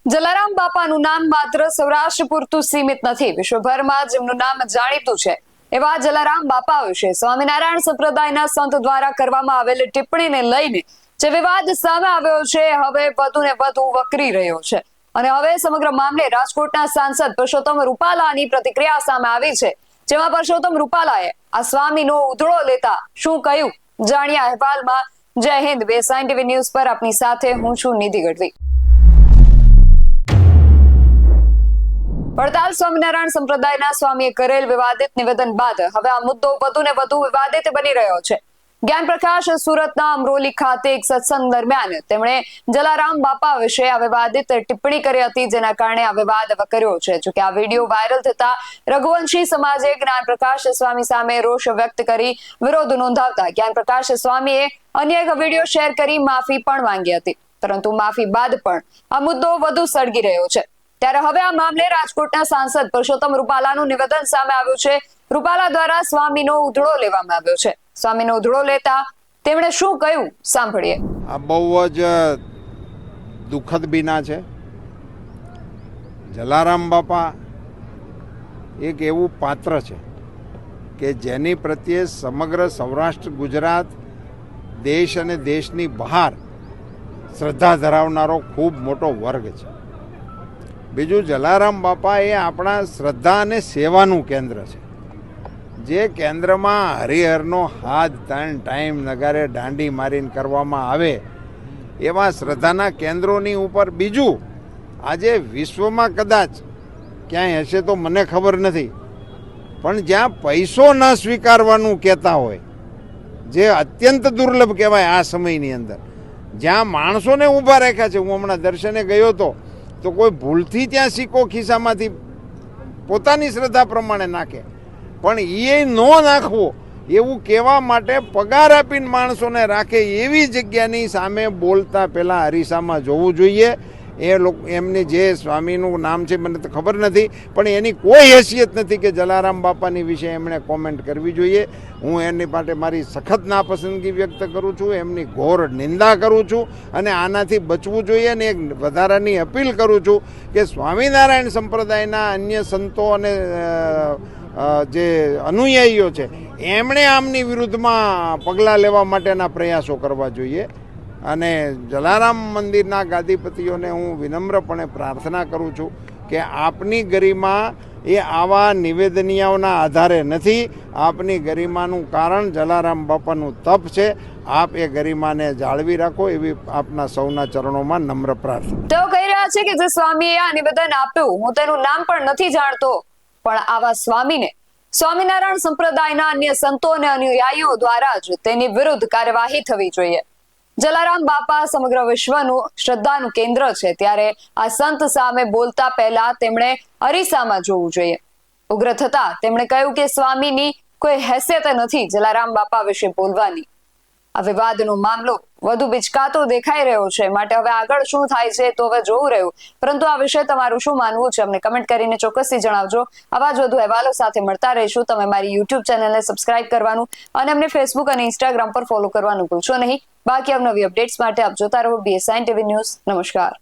જલારામ બાપાનું નામ માત્ર સૌરાષ્ટ્ર પૂરતું સીમિત નથી, વિશ્વભરમાં જેમનું નામ જાણીતું છે એવા જલારામ બાપા વિશે સ્વામિનારાયણ સંપ્રદાયના સંત દ્વારા કરવામાં આવેલ ટિપ્પણીને લઈને જે વિવાદ સામે આવ્યો છે હવે વધુ ને વધુ વકરી રહ્યો છે અને હવે સમગ્ર મામલે રાજકોટના સાંસદ પરસોત્તમ રૂપાલાની પ્રતિક્રિયા સામે આવી છે, જેમાં પરસોત્તમ રૂપાલાએ આ સ્વામીનો ઉધડો લેતા શું કહ્યું જાણ્યા અહેવાલમાં। જય હિન્દ, બેસાઈન ટીવી ન્યૂઝ પર આપની સાથે હું છું નિધિ ગઢવી। વડતાલ સ્વામિનારાયણ સંપ્રદાયના સ્વામીએ કરેલ વિવાદિત નિવેદન બાદ હવે આ મુદ્દો વધુ ને વધુ વિવાદિત બની રહ્યો છે। જ્ઞાન પ્રકાશ સુરતના અમરોલી ખાતે એક સત્સંગ દરમિયાન તેમણે જલારામ બાપા વિશે આ વિવાદિત ટિપ્પણી કરી હતી, જેના કારણે આ વિવાદ વકર્યો છે। જોકે આ વિડીયો વાયરલ થતા રઘુવંશી સમાજે જ્ઞાન પ્રકાશ સ્વામી સામે રોષ વ્યક્ત કરી વિરોધ નોંધાવતા જ્ઞાન પ્રકાશ સ્વામીએ અન્ય એક વિડીયો શેર કરી માફી પણ માંગી હતી, પરંતુ માફી બાદ પણ આ મુદ્દો વધુ સળગી રહ્યો છે। ત્યારે હવે આ મામલે રાજકોટના સાંસદ પરસોત્તમ રૂપાલાનું નિવેદન સામે આવ્યું છે। રૂપાલા દ્વારા સ્વામીનો ઉધડો લેવામાં આવ્યો છે। સ્વામીનો ઉધડો લેતા તેમણે શું કહ્યું સાંભળીએ। આ બહુ જ દુઃખદ બીના છે। જલારામ બાપા એક એવું પાત્ર છે કે જેની પ્રત્યે સમગ્ર સૌરાષ્ટ્ર ગુજરાત દેશ અને દેશની બહાર શ્રદ્ધા ધરાવનારો ખૂબ મોટો વર્ગ છે। બીજું, જલારામ બાપા એ આપણા શ્રદ્ધા અને સેવાનું કેન્દ્ર છે, જે કેન્દ્રમાં હરિહરનો હાથ ટાઈમ નગારે દાંડી મારીને કરવામાં આવે એવા શ્રદ્ધાના કેન્દ્રોની ઉપર બીજું આજે વિશ્વમાં કદાચ ક્યાંય હશે તો મને ખબર નથી, પણ જ્યાં પૈસો ન સ્વીકારવાનું કહેતા હોય, જે અત્યંત દુર્લભ કહેવાય આ સમયની અંદર, જ્યાં માણસોને ઊભા રાખ્યા છે। હું હમણાં દર્શને ગયો હતો તો કોઈ ભૂલથી ત્યાં સિક્કો ખિસ્સામાંથી પોતાની શ્રદ્ધા પ્રમાણે નાખે, પણ એ ન નાખવો એવું કહેવા માટે પગાર આપીને માણસોને રાખે એવી જગ્યાની સામે બોલતા પહેલાં અરીસામાં જોવું જોઈએ। એ લોકો એમની જે સ્વામીનું નામ છે મને તો ખબર નથી, પણ એની કોઈ હેસિયત નથી કે જલારામ બાપાની વિશે એમણે કોમેન્ટ કરવી જોઈએ। હું એની માટે મારી સખત નાપસંદગી વ્યક્ત કરું છું, એમની ઘોર નિંદા કરું છું અને આનાથી બચવું જોઈએ। અને એક વધારાની અપીલ કરું છું કે સ્વામિનારાયણ સંપ્રદાયના અન્ય સંતો અને જે અનુયાયીઓ છે એમણે આમની વિરુદ્ધમાં પગલાં લેવા માટેના પ્રયાસો કરવા જોઈએ। અને જલારામ મંદિરના ગાદીપતિઓને હું વિનમ્રપણે પ્રાર્થના કરું છું કે આપની ગરિમા એ આવા નિવેદનિયાઓના આધારે નથી, આપની ગરિમાનું કારણ જલારામ બાપાનું તપ છે। આપ એ ગરિમાને જાળવી રાખો એવી આપના સૌના ચરણોમાં નમ્ર પ્રાર્થના। તેઓ કહી રહ્યા છે કે જે સ્વામીએ આ નિવેદન આપ્યું, હું તેનું નામ પણ નથી જાણતો, પણ આવા સ્વામીને સ્વામિનારાયણ સંપ્રદાયના અન્ય સંતો અને અનુયાયીઓ દ્વારા જ તેની વિરુદ્ધ કાર્યવાહી થવી જોઈએ। જલારામ બાપા સમગ્ર વિશ્વનું શ્રદ્ધાનું કેન્દ્ર છે, ત્યારે આ સંત સામે બોલતા પહેલા તેમણે અરીસામાં જોવું જોઈએ। ઉગ્ર થતા તેમણે કહ્યું કે સ્વામીની કોઈ હેસિયત નથી જલારામ બાપા વિશે બોલવાની। આ વિવાદનો મામલો વધુ બિચકાતો દેખાઈ રહ્યો છે, માટે હવે આગળ શું થાય છે તો હવે જોવું રહ્યું, પરંતુ આ વિશે તમારું શું માનવું છે અમને કમેન્ટ કરીને ચોક્કસથી જણાવજો। આવા જ વધુ અહેવાલો સાથે મળતા રહીશું। તમે મારી યુટ્યુબ ચેનલને સબસ્ક્રાઇબ કરવાનું અને અમને ફેસબુક અને ઇન્સ્ટાગ્રામ પર ફોલો કરવાનું ભૂલશો નહીં। બાકી અવનવી અપડેટ્સ માટે આપ જોતા રહો બેસાઈન ટીવી ન્યૂઝ। નમસ્કાર।